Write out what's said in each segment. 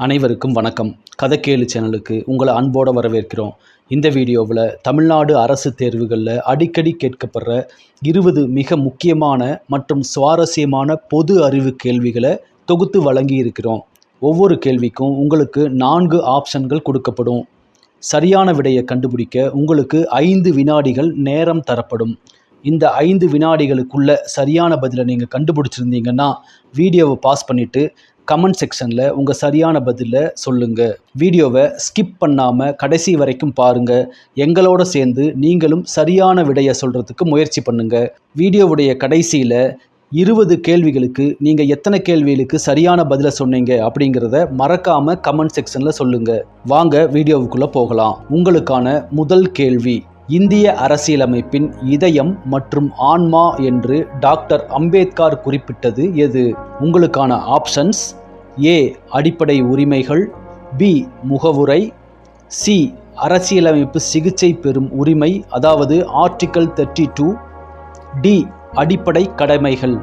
அனைவருக்கும் வணக்கம். கதை கேளு சேனலுக்கு உங்களை அன்போடு வரவேற்கிறோம். இந்த வீடியோவில் தமிழ்நாடு அரசு தேர்வுகளில் அடிக்கடி கேட்கப்படுற 20 மிக முக்கியமான மற்றும் சுவாரஸ்யமான பொது அறிவு கேள்விகளை தொகுத்து வழங்கி இருக்கிறோம். ஒவ்வொரு கேள்விக்கும் உங்களுக்கு 4 ஆப்ஷன்கள் கொடுக்கப்படும். சரியான விடையை கண்டுபிடிக்க உங்களுக்கு 5 வினாடிகள் நேரம் தரப்படும். இந்த 5 வினாடிகளுக்குள்ள சரியான பதிலை நீங்கள் கண்டுபிடிச்சிருந்தீங்கன்னா வீடியோவை பாஸ் பண்ணிவிட்டு கமெண்ட் செக்ஷனில் உங்கள் சரியான பதிலை சொல்லுங்கள். வீடியோவை ஸ்கிப் பண்ணாமல் கடைசி வரைக்கும் பாருங்கள். எங்களோட சேர்ந்து நீங்களும் சரியான விடையை சொல்கிறதுக்கு முயற்சி பண்ணுங்கள். வீடியோவுடைய கடைசியில் 20 கேள்விகளுக்கு நீங்கள் எத்தனை கேள்விகளுக்கு சரியான பதிலை சொன்னீங்க அப்படிங்கிறத மறக்காமல் கமெண்ட் செக்ஷனில் சொல்லுங்கள். வாங்க வீடியோவுக்குள்ளே போகலாம். உங்களுக்கான முதல் கேள்வி: இந்திய அரசியலமைப்பின் இதயம் மற்றும் ஆன்மா என்று டாக்டர் அம்பேத்கர் குறிப்பிட்டது எது? உங்களுக்கான ஆப்ஷன்ஸ்: ஏ அடிப்படை உரிமைகள், பி முகவுரை, சி அரசியலமைப்பு சிகிச்சை பெறும் உரிமை அதாவது ஆர்டிகல் 32, டி அடிப்படை கடமைகள்.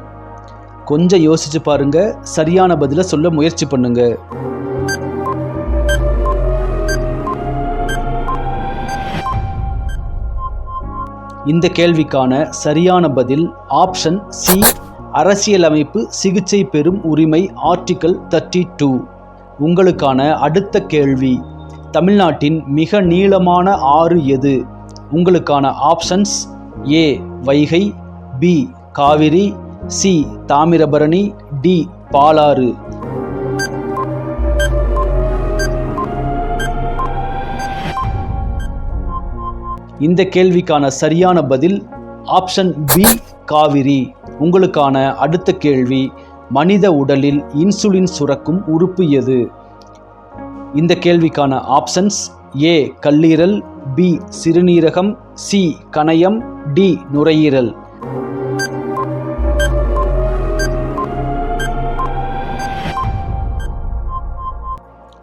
கொஞ்சம் யோசிச்சு பாருங்க, சரியான பதிலை சொல்ல முயற்சி பண்ணுங்க. இந்த கேள்விக்கான சரியான பதில் ஆப்ஷன் சி, அரசியலமைப்பு சிகிச்சை பெறும் உரிமை ஆர்டிகல் 32. உங்களுக்கான அடுத்த கேள்வி: தமிழ்நாட்டின் மிக நீளமான ஆறு எது? உங்களுக்கான options: A Vaigai, B Kaveri, C Thamirabarani, D Palar. இந்த கேள்விக்கான சரியான பதில் ஆப்ஷன் பி காவிரி. உங்களுக்கான அடுத்த கேள்வி: மனித உடலில் இன்சுலின் சுரக்கும் உறுப்பு எது? இந்த கேள்விக்கான ஆப்ஷன்ஸ்: ஏ கல்லீரல், பி சிறுநீரகம், சி கணையம், டி நுரையீரல்.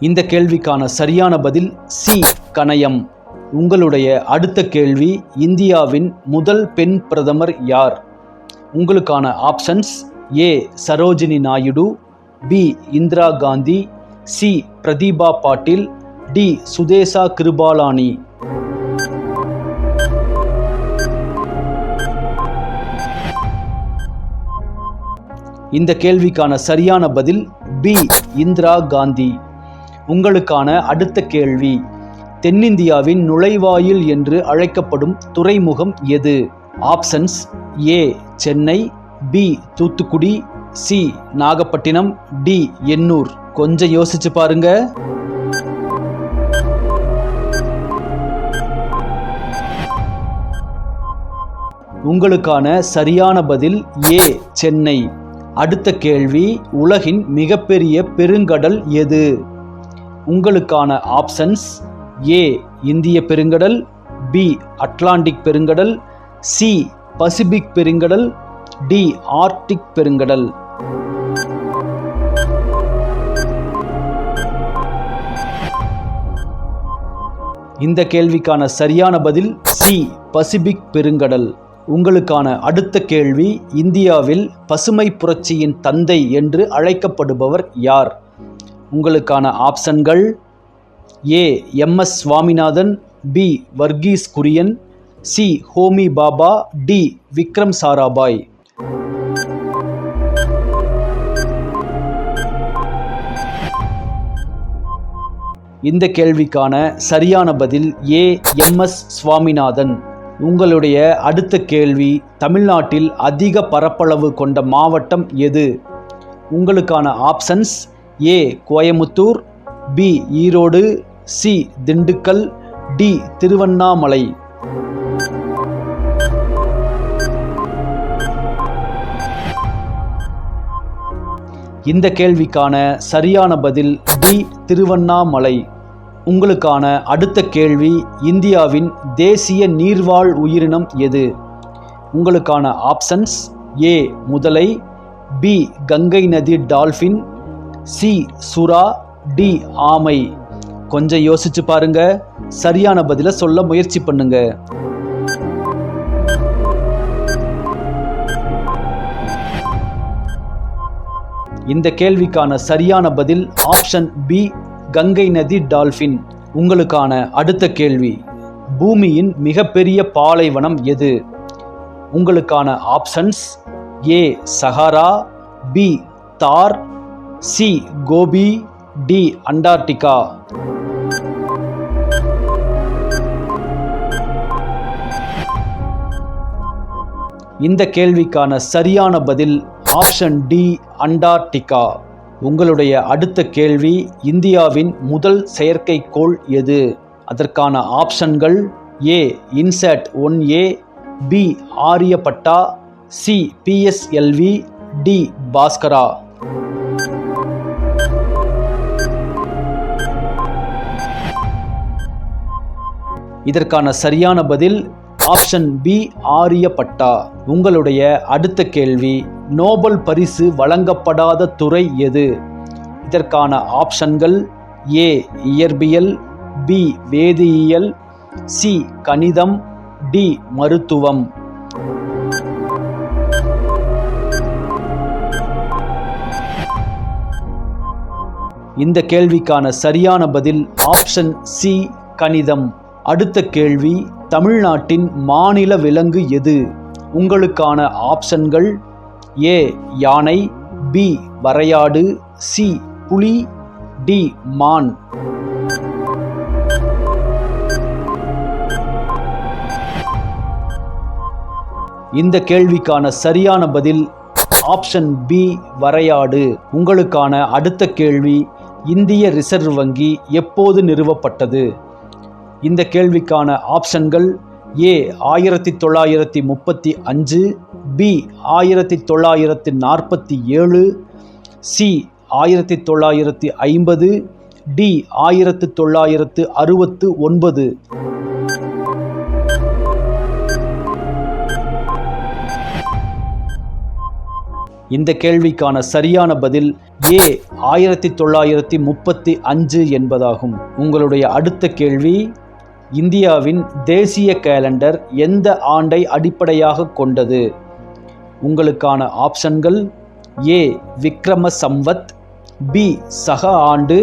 இந்த கேள்விக்கான சரியான பதில் சி கணையம். உங்களுடைய அடுத்த கேள்வி: இந்தியாவின் முதல் பெண் பிரதமர் யார்? உங்களுக்கான options: A Sarojini Naidu, B Indira Gandhi, C Pratibha Patil, D Sucheta Kripalani. இந்த கேள்விக்கான சரியான பதில் பி இந்திரா காந்தி. உங்களுக்கான அடுத்த கேள்வி: தென்னிந்தியாவின் நுழைவாயில் என்று அழைக்கப்படும் துறைமுகம் எது? Options: A Chennai, B Thoothukudi, C Nagapattinam, D Ennore. கொஞ்சம் யோசிச்சு பாருங்க. உங்களுக்கான சரியான பதில் ஏ சென்னை. அடுத்த கேள்வி: உலகின் மிகப்பெரிய பெருங்கடல் எது? உங்களுக்கான ஆப்ஷன்ஸ்: ஏ இந்திய பெருங்கடல், பி அட்லாண்டிக் பெருங்கடல், சி பசிபிக் பெருங்கடல், டி ஆர்க்டிக் பெருங்கடல். இந்த கேள்விக்கான சரியான பதில் சி பசிபிக் பெருங்கடல். உங்களுக்கான அடுத்த கேள்வி: இந்தியாவில் பசுமை புரட்சியின் தந்தை என்று அழைக்கப்படுபவர் யார்? உங்களுக்கான ஆப்ஷன்கள்: A M S. Swaminathan, B Verghese Kurien, C Homi Bhabha, D Vikram Sarabhai. இந்த கேள்விக்கான சரியான பதில் ஏ எம்.எஸ். சுவாமிநாதன். உங்களுடைய அடுத்த கேள்வி: தமிழ்நாட்டில் அதிக பரப்பளவு கொண்ட மாவட்டம் எது? உங்களுக்கான options: A Coimbatore, B Erode, C Dindigul, D Tiruvannamalai. இந்த கேள்விக்கான சரியான பதில் டி திருவண்ணாமலை. உங்களுக்கான அடுத்த கேள்வி: இந்தியாவின் தேசிய நீர்வாழ் உயிரினம் எது? உங்களுக்கான ஆப்ஷன்ஸ்: ஏ முதலை, பி கங்கை நதி டால்பின், சி சுறா, டி ஆமை. கொஞ்சம் யோசிச்சு பாருங்க, சரியான பதிலை சொல்ல முயற்சி பண்ணுங்க. இந்த கேள்விக்கான சரியான பதில் ஆப்ஷன் பி, கங்கை நதி டால்பின். உங்களுக்கான அடுத்த கேள்வி, பூமியின் மிகப்பெரிய பாலைவனம் எது? உங்களுக்கான ஆப்ஷன்ஸ்: ஏ சஹாரா, பி தார், சி கோபி, டி அண்டார்டிகா. இந்த கேள்விக்கான சரியான பதில் ஆப்ஷன் டி, அண்டார்டிகா. உங்களுடைய அடுத்த கேள்வி, இந்தியாவின் முதல் செயற்கைக்கோள் எது? அதற்கான ஆப்ஷன்கள்: A INSAT 1A, B Aryabhata, C PSLV, D Bhaskara. இதற்கான சரியான பதில் ஆப்ஷன் பி, ஆரியப்பட்டா. உங்களுடைய அடுத்த கேள்வி, நோபல் பரிசு வழங்கப்படாத துறை எது? இதற்கான ஆப்ஷன்கள்: ஏ இயற்பியல், பி வேதியியல், சி கணிதம், டி மருத்துவம். இந்த கேள்விக்கான சரியான பதில் ஆப்ஷன் சி, கணிதம். அடுத்த கேள்வி, தமிழ்நாட்டின் மாநில விலங்கு எது? உங்களுக்கான ஆப்ஷன்கள்: ஏ யானை, பி வரையாடு, சி புலி, டி மான். இந்த கேள்விக்கான சரியான பதில் ஆப்ஷன் பி, வரையாடு. உங்களுக்கான அடுத்த கேள்வி, இந்திய ரிசர்வ் வங்கி எப்போது நிறுவப்பட்டது? இந்த கேள்விக்கான ஆப்ஷன்கள்: ஏ 1935, பி 1947, சி 1950, டி 1969. இந்த கேள்விக்கான சரியான பதில் ஏ 1935 என்பதாகும். உங்களுடைய அடுத்த கேள்வி, இந்தியாவின் தேசிய கேலண்டர் எந்த ஆண்டை அடிப்படையாக கொண்டது? உங்களுக்கான ஆப்ஷன்கள்: ஏ விக்ரம சம்வத், பி சக ஆண்டு,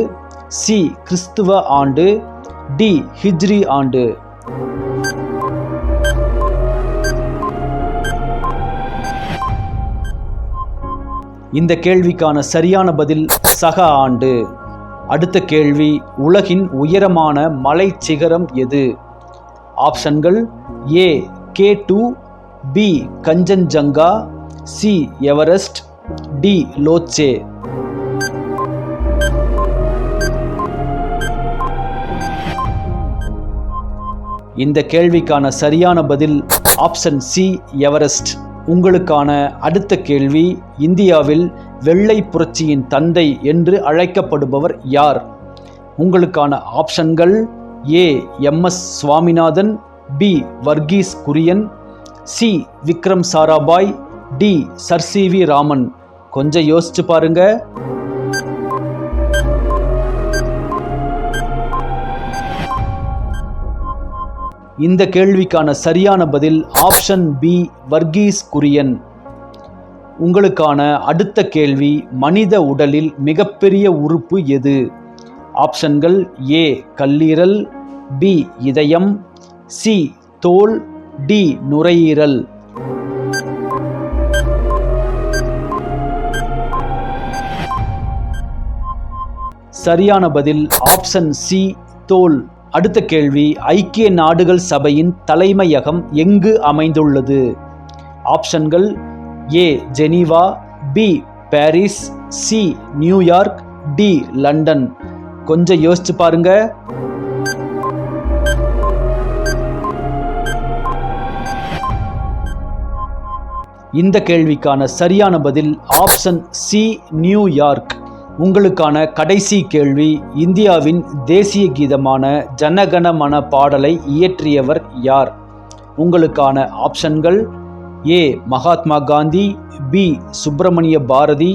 சி கிறிஸ்துவ ஆண்டு, டி ஹிஜ்ரி ஆண்டு. இந்த கேள்விக்கான சரியான பதில் சக ஆண்டு. அடுத்த கேள்வி, உலகின் உயரமான மலை சிகரம் எது? ஆப்ஷன்கள்: A K2, B Kanchenjunga, C Everest, D Lhotse. இந்த கேள்விக்கான சரியான பதில் ஆப்ஷன் சி, எவரெஸ்ட். உங்களுக்கான அடுத்த கேள்வி, இந்தியாவில் வெள்ளை புரட்சியின் தந்தை என்று அழைக்கப்படுபவர் யார்? உங்களுக்கான ஆப்ஷன்கள்: A MS Swaminathan, B Verghese Kurien, C Vikram Sarabhai, D sir CV Raman. கொஞ்சம் யோசிச்சு பாருங்க. இந்த கேள்விக்கான சரியான பதில் ஆப்ஷன் பி, வர்கீஸ் குரியன். உங்களுக்கான அடுத்த கேள்வி, மனித உடலில் மிகப்பெரிய உறுப்பு எது? ஆப்ஷன்கள்: ஏ கல்லீரல், பி இதயம், சி தோல், டி நுரையீரல். சரியான பதில் ஆப்ஷன் சி, தோல். அடுத்த கேள்வி, ஐக்கிய நாடுகள் சபையின் தலைமையகம் எங்கு அமைந்துள்ளது? ஆப்ஷன்கள்: A Geneva, B Paris, C New York, D London. கொஞ்சம் யோசிச்சு பாருங்க. இந்த கேள்விக்கான சரியான பதில் ஆப்ஷன் சி, நியூயார்க். உங்களுக்கான கடைசி கேள்வி, இந்தியாவின் தேசிய கீதமான ஜனகணமன பாடலை இயற்றியவர் யார்? உங்களுக்கான ஆப்ஷன்கள்: A Mahatma Gandhi, B Subramania Bharati,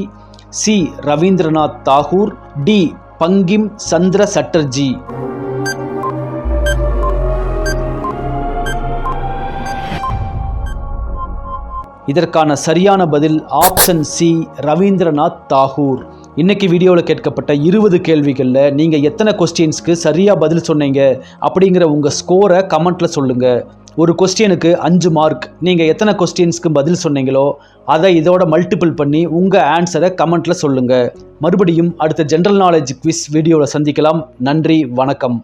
C Rabindranath Tagore, D Bankim Chandra Chatterjee. இதற்கான சரியான பதில் ஆப்ஷன் சி, ரவீந்திரநாத் தாகூர். இன்னைக்கு வீடியோவில் கேட்கப்பட்ட 20 கேள்விகளில் நீங்கள் எத்தனை கொஸ்டின்ஸ்க்கு சரியாக பதில் சொன்னீங்க அப்படிங்கிற உங்கள் ஸ்கோரை கமெண்ட்டில் சொல்லுங்கள். ஒரு கொஸ்டினுக்கு 5 மார்க். நீங்கள் எத்தனை கொஸ்டின்ஸ்க்கு பதில் சொன்னீங்களோ அதை இதோட மல்டிபிள் பண்ணி உங்கள் ஆன்சரை கமெண்ட்டில் சொல்லுங்கள். மறுபடியும் அடுத்த ஜென்ரல் நாலேஜ் குவிஸ் வீடியோவில் சந்திக்கலாம். நன்றி, வணக்கம்.